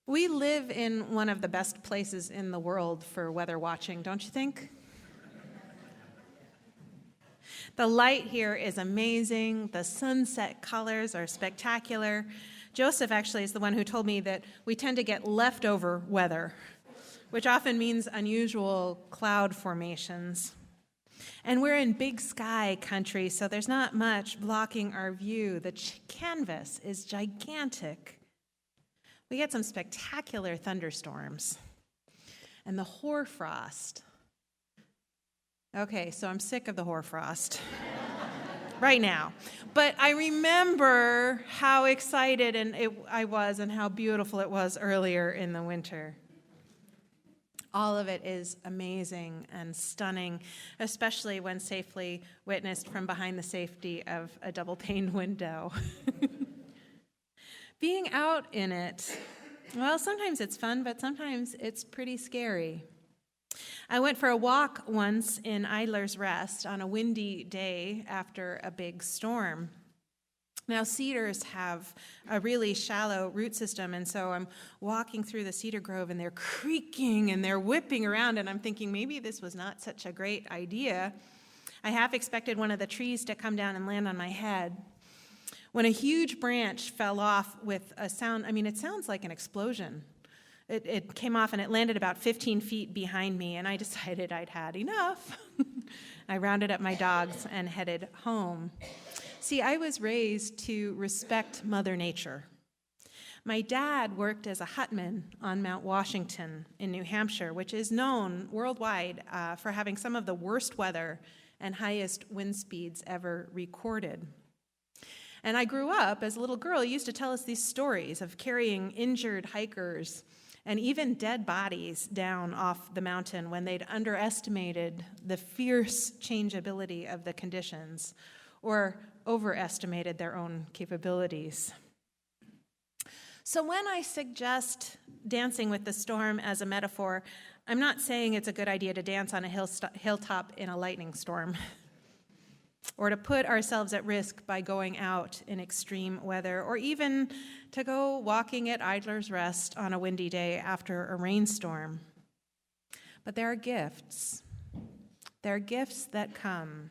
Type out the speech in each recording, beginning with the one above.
We live in one of the best places in the world for weather watching, don't you think? The light here is amazing. The sunset colors are spectacular. Joseph actually is the one who told me that we tend to get leftover weather, which often means unusual cloud formations. And we're in big sky country, so there's not much blocking our view. The canvas is gigantic. We get some spectacular thunderstorms. And the hoarfrost. Okay, so I'm sick of the hoarfrost right now. But I remember how excited I was and how beautiful it was earlier in the winter. All of it is amazing and stunning, especially when safely witnessed from behind the safety of a double-paned window. Being out in it, well, sometimes it's fun, but sometimes it's pretty scary. I went for a walk once in Idler's Rest on a windy day after a big storm. Now, cedars have a really shallow root system, and so I'm walking through the cedar grove, and they're creaking and they're whipping around, and I'm thinking maybe this was not such a great idea. I half expected one of the trees to come down and land on my head, when a huge branch fell off with a sound. I mean, it sounds like an explosion. It came off and it landed about 15 feet behind me, and I decided I'd had enough. I rounded up my dogs and headed home. See, I was raised to respect Mother Nature. My dad worked as a hutman on Mount Washington in New Hampshire, which is known worldwide for having some of the worst weather and highest wind speeds ever recorded. And I grew up as a little girl. He used to tell us these stories of carrying injured hikers and even dead bodies down off the mountain when they'd underestimated the fierce changeability of the conditions or overestimated their own capabilities. So when I suggest dancing with the storm as a metaphor, I'm not saying it's a good idea to dance on a hilltop in a lightning storm or to put ourselves at risk by going out in extreme weather, or even to go walking at Idler's Rest on a windy day after a rainstorm. But there are gifts. There are gifts that come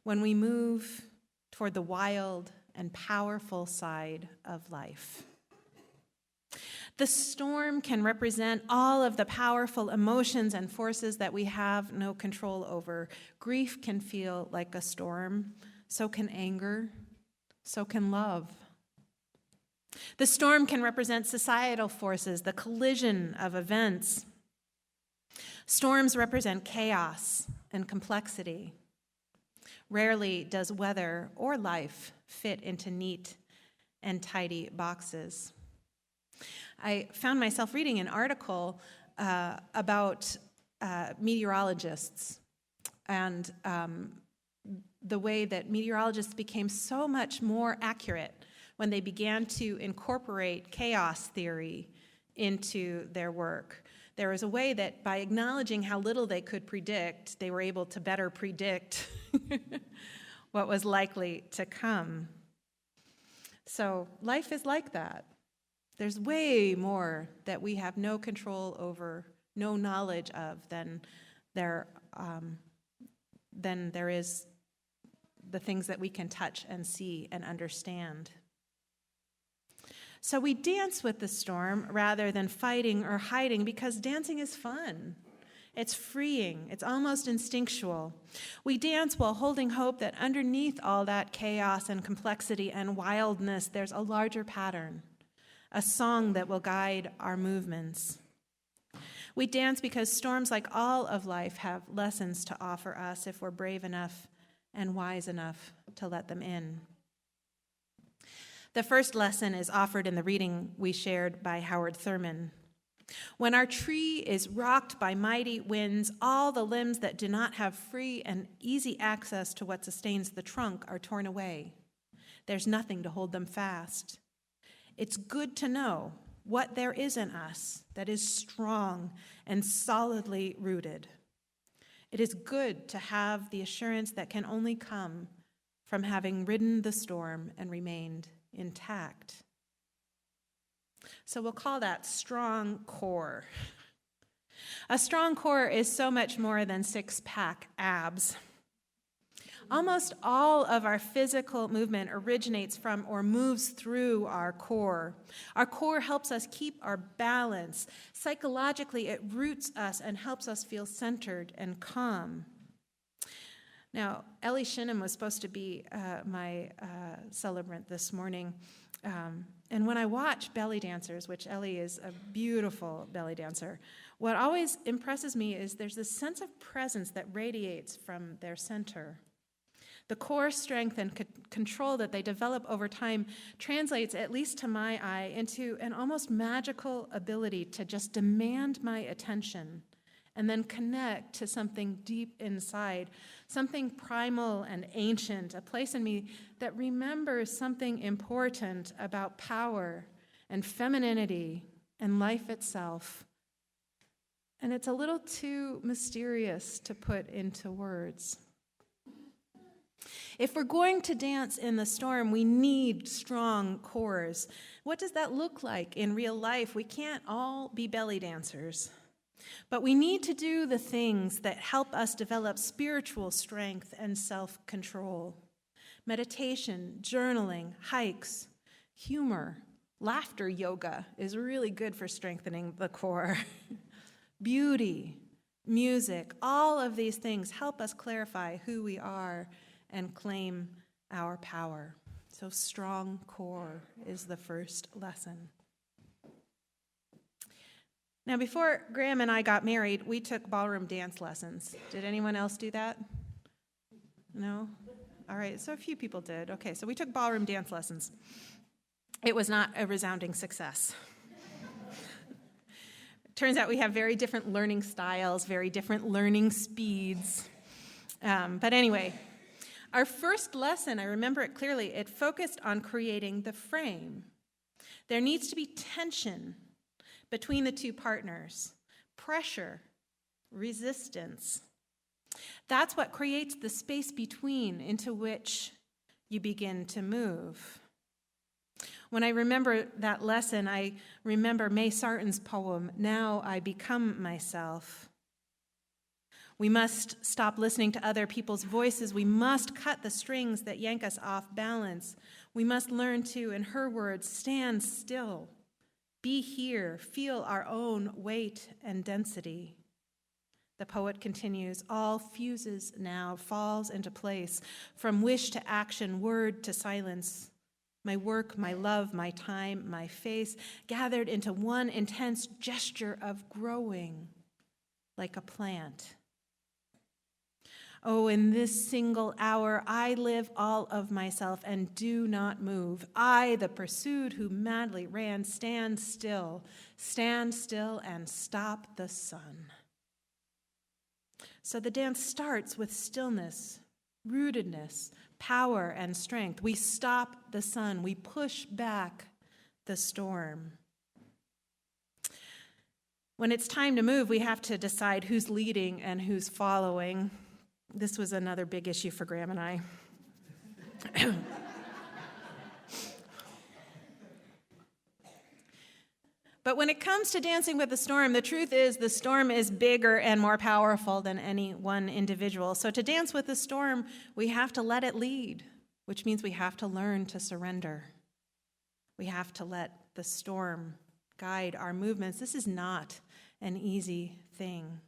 when we move toward the wild and powerful side of life. The storm can represent all of the powerful emotions and forces that we have no control over. Grief can feel like a storm. So can anger. So can love. The storm can represent societal forces, the collision of events. Storms represent chaos and complexity. Rarely does weather or life fit into neat and tidy boxes. I found myself reading an article about meteorologists and the way that meteorologists became so much more accurate when they began to incorporate chaos theory into their work. There was a way that by acknowledging how little they could predict, they were able to better predict what was likely to come. So life is like that. There's way more that we have no control over, no knowledge of than there is the things that we can touch and see and understand. So we dance with the storm rather than fighting or hiding because dancing is fun. It's freeing. It's almost instinctual. We dance while holding hope that underneath all that chaos and complexity and wildness, there's a larger pattern. A song that will guide our movements. We dance because storms, like all of life, have lessons to offer us if we're brave enough and wise enough to let them in. The first lesson is offered in the reading we shared by Howard Thurman. When our tree is rocked by mighty winds, all the limbs that do not have free and easy access to what sustains the trunk are torn away. There's nothing to hold them fast. It's good to know what there is in us that is strong and solidly rooted. It is good to have the assurance that can only come from having ridden the storm and remained intact. So we'll call that strong core. A strong core is so much more than six-pack abs. Almost all of our physical movement originates from or moves through our core. Our core helps us keep our balance. Psychologically, it roots us and helps us feel centered and calm. Now, Ellie Shinham was supposed to be my celebrant this morning. And when I watch belly dancers, which Ellie is a beautiful belly dancer, what always impresses me is there's this sense of presence that radiates from their center. The core strength and control that they develop over time translates, at least to my eye, into an almost magical ability to just demand my attention and then connect to something deep inside, something primal and ancient, a place in me that remembers something important about power and femininity and life itself. And it's a little too mysterious to put into words. If we're going to dance in the storm, we need strong cores. What does that look like in real life? We can't all be belly dancers, but we need to do the things that help us develop spiritual strength and self-control. Meditation, journaling, hikes, humor, laughter yoga is really good for strengthening the core. Beauty, music, all of these things help us clarify who we are and claim our power. So strong core is the first lesson. Now, before Graham and I got married, we took ballroom dance lessons. Did anyone else do that? No? All right, so a few people did. Okay, so we took ballroom dance lessons. It was not a resounding success. Turns out we have very different learning styles, very different learning speeds. But anyway, our first lesson, I remember it clearly, it focused on creating the frame. There needs to be tension between the two partners, pressure, resistance. That's what creates the space between into which you begin to move. When I remember that lesson, I remember May Sarton's poem, "Now I Become Myself." We must stop listening to other people's voices. We must cut the strings that yank us off balance. We must learn to, in her words, stand still, be here, feel our own weight and density. The poet continues, all fuses now, falls into place, from wish to action, word to silence. My work, my love, my time, my face, gathered into one intense gesture of growing like a plant. Oh, in this single hour, I live all of myself and do not move. I, the pursued who madly ran, stand still and stop the sun. So the dance starts with stillness, rootedness, power, and strength. We stop the sun. We push back the storm. When it's time to move, we have to decide who's leading and who's following. This was another big issue for Graham and I. But when it comes to dancing with the storm, the truth is the storm is bigger and more powerful than any one individual. So to dance with the storm, we have to let it lead, which means we have to learn to surrender. We have to let the storm guide our movements. This is not an easy thing.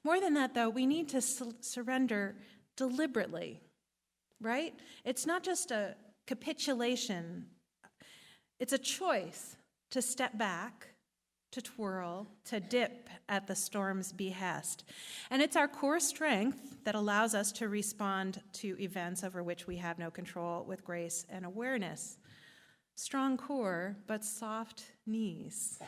More than that, though, we need to surrender deliberately, right? It's not just a capitulation. It's a choice to step back, to twirl, to dip at the storm's behest. And it's our core strength that allows us to respond to events over which we have no control with grace and awareness. Strong core, but soft knees.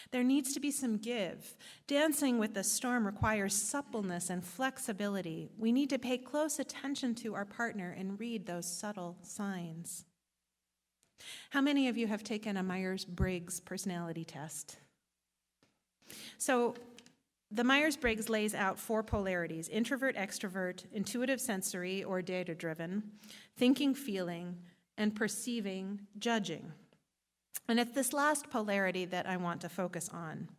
There needs to be some give. Dancing with the storm requires suppleness and flexibility. We need to pay close attention to our partner and read those subtle signs. How many of you have taken a Myers-Briggs personality test? So the Myers-Briggs lays out 4 polarities: introvert, extrovert, intuitive sensory or data-driven, thinking, feeling, and perceiving, judging. And it's this last polarity that I want to focus on.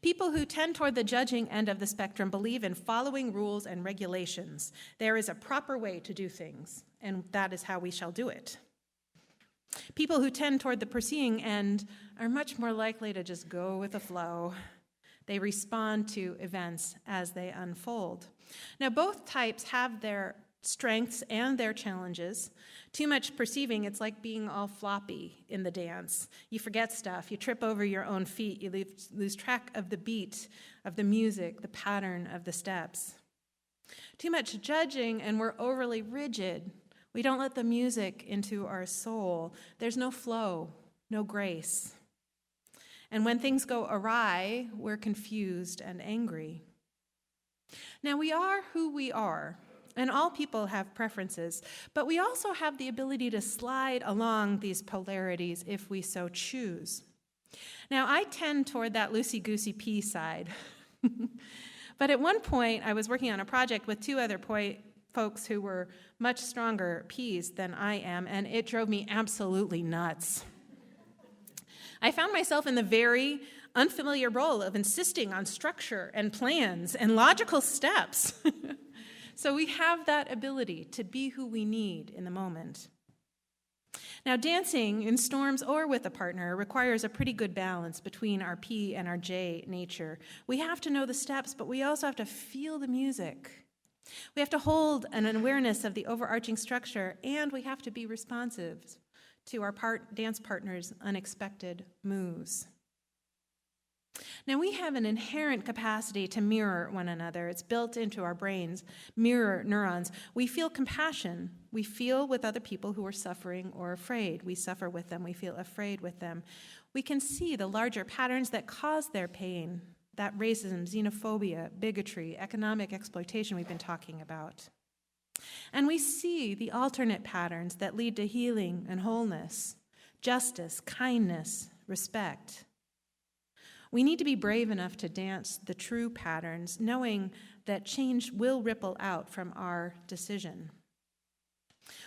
People who tend toward the judging end of the spectrum believe in following rules and regulations. There is a proper way to do things, and that is how we shall do it. People who tend toward the perceiving end are much more likely to just go with the flow. They respond to events as they unfold. Now, both types have their strengths and their challenges. Too much perceiving, it's like being all floppy in the dance. You forget stuff, you trip over your own feet, you lose track of the beat, of the music, the pattern of the steps. Too much judging, and we're overly rigid. We don't let the music into our soul. There's no flow, no grace. And when things go awry, we're confused and angry. Now, we are who we are, and all people have preferences, but we also have the ability to slide along these polarities if we so choose. Now, I tend toward that loosey-goosey pea side. But at one point, I was working on a project with two other folks who were much stronger peas than I am, and it drove me absolutely nuts. I found myself in the very unfamiliar role of insisting on structure and plans and logical steps. So we have that ability to be who we need in the moment. Now, dancing in storms or with a partner requires a pretty good balance between our P and our J nature. We have to know the steps, but we also have to feel the music. We have to hold an awareness of the overarching structure, and we have to be responsive to our dance partner's unexpected moves. Now, we have an inherent capacity to mirror one another. It's built into our brains, mirror neurons. We feel compassion. We feel with other people who are suffering or afraid. We suffer with them. We feel afraid with them. We can see the larger patterns that cause their pain, that racism, xenophobia, bigotry, economic exploitation we've been talking about. And we see the alternate patterns that lead to healing and wholeness, justice, kindness, respect. We need to be brave enough to dance the true patterns, knowing that change will ripple out from our decision.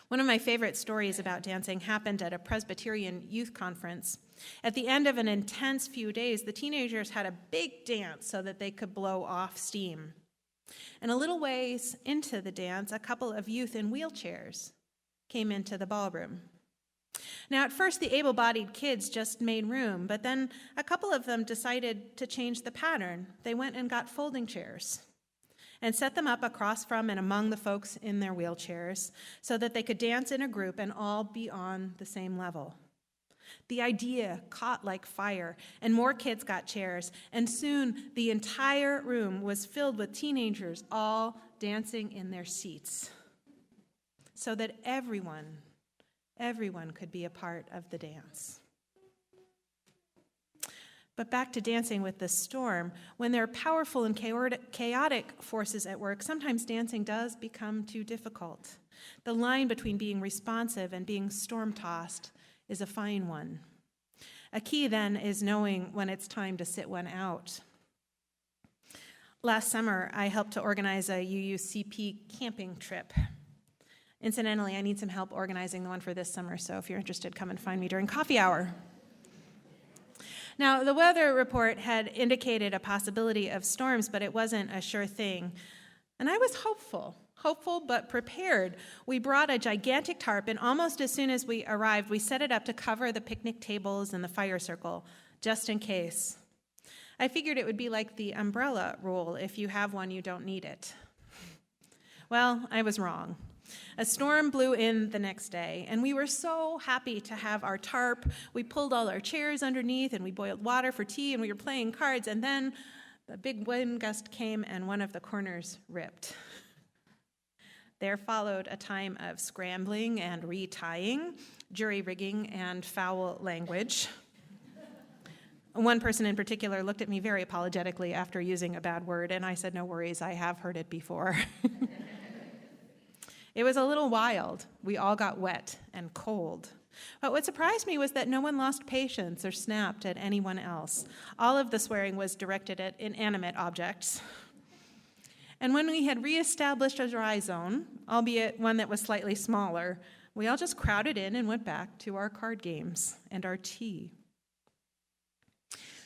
One of my favorite stories about dancing happened at a Presbyterian youth conference. At the end of an intense few days, the teenagers had a big dance so that they could blow off steam. And a little ways into the dance, a couple of youth in wheelchairs came into the ballroom. Now, at first, the able-bodied kids just made room, but then a couple of them decided to change the pattern. They went and got folding chairs and set them up across from and among the folks in their wheelchairs so that they could dance in a group and all be on the same level. The idea caught like fire, and more kids got chairs, and soon the entire room was filled with teenagers all dancing in their seats so that everyone could be a part of the dance. But back to dancing with the storm, when there are powerful and chaotic forces at work, sometimes dancing does become too difficult. The line between being responsive and being storm-tossed is a fine one. A key then is knowing when it's time to sit one out. Last summer, I helped to organize a UUCP camping trip. Incidentally, I need some help organizing the one for this summer, so if you're interested, come and find me during coffee hour. Now, the weather report had indicated a possibility of storms, but it wasn't a sure thing. And I was hopeful but prepared. We brought a gigantic tarp, and almost as soon as we arrived, we set it up to cover the picnic tables and the fire circle, just in case. I figured it would be like the umbrella rule. If you have one, you don't need it. Well, I was wrong. A storm blew in the next day, and we were so happy to have our tarp. We pulled all our chairs underneath, and we boiled water for tea, and we were playing cards, and then the big wind gust came, and one of the corners ripped. There followed a time of scrambling and retying, jury-rigging, and foul language. One person in particular looked at me very apologetically after using a bad word, and I said, "No worries, I have heard it before." It was a little wild. We all got wet and cold. But what surprised me was that no one lost patience or snapped at anyone else. All of the swearing was directed at inanimate objects. And when we had reestablished a dry zone, albeit one that was slightly smaller, we all just crowded in and went back to our card games and our tea.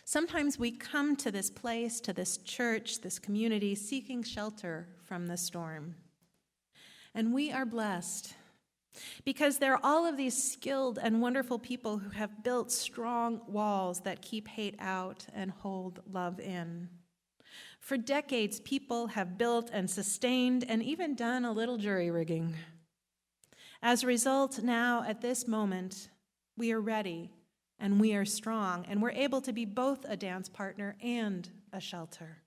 Sometimes we come to this place, to this church, this community, seeking shelter from the storm. And we are blessed because there are all of these skilled and wonderful people who have built strong walls that keep hate out and hold love in. For decades, people have built and sustained and even done a little jury rigging. As a result, now at this moment, we are ready and we are strong and we're able to be both a dance partner and a shelter.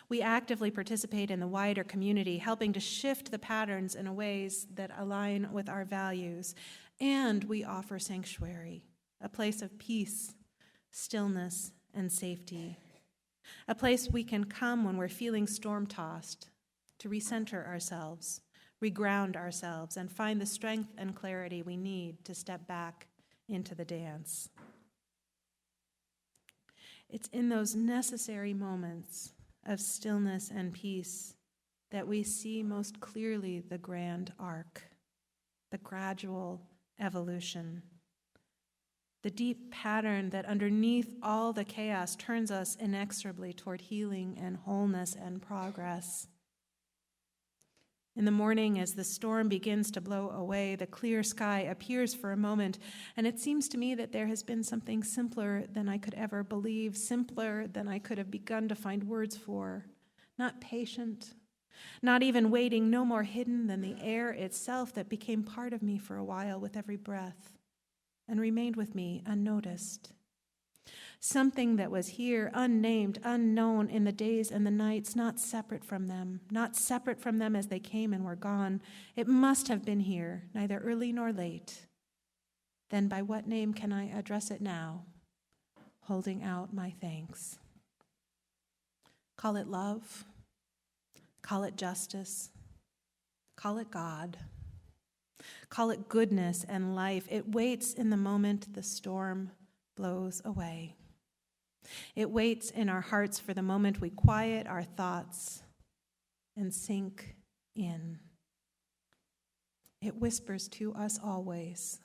We actively participate in the wider community, helping to shift the patterns in ways that align with our values, and we offer sanctuary, a place of peace, stillness, and safety. A place we can come when we're feeling storm-tossed, to recenter ourselves, reground ourselves, and find the strength and clarity we need to step back into the dance. It's in those necessary moments of stillness and peace that we see most clearly the grand arc, the gradual evolution, the deep pattern that underneath all the chaos turns us inexorably toward healing and wholeness and progress. In the morning, as the storm begins to blow away, the clear sky appears for a moment, and it seems to me that there has been something simpler than I could ever believe, simpler than I could have begun to find words for. Not patient, not even waiting, no more hidden than the air itself that became part of me for a while with every breath and remained with me unnoticed. Something that was here, unnamed, unknown in the days and the nights, not separate from them as they came and were gone. It must have been here, neither early nor late. Then by what name can I address it now, holding out my thanks? Call it love, call it justice, call it God, call it goodness and life. It waits in the moment the storm blows away. It waits in our hearts for the moment we quiet our thoughts and sink in. It whispers to us always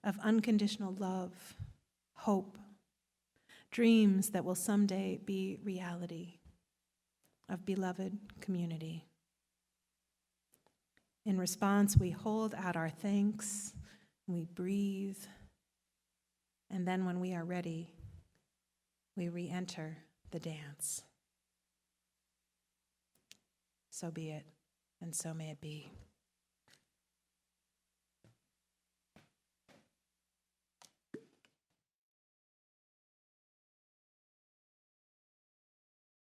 of unconditional love, hope, dreams that will someday be reality, of beloved community. In response, we hold out our thanks, we breathe, and then when we are ready, we re-enter the dance. So be it, and so may it be.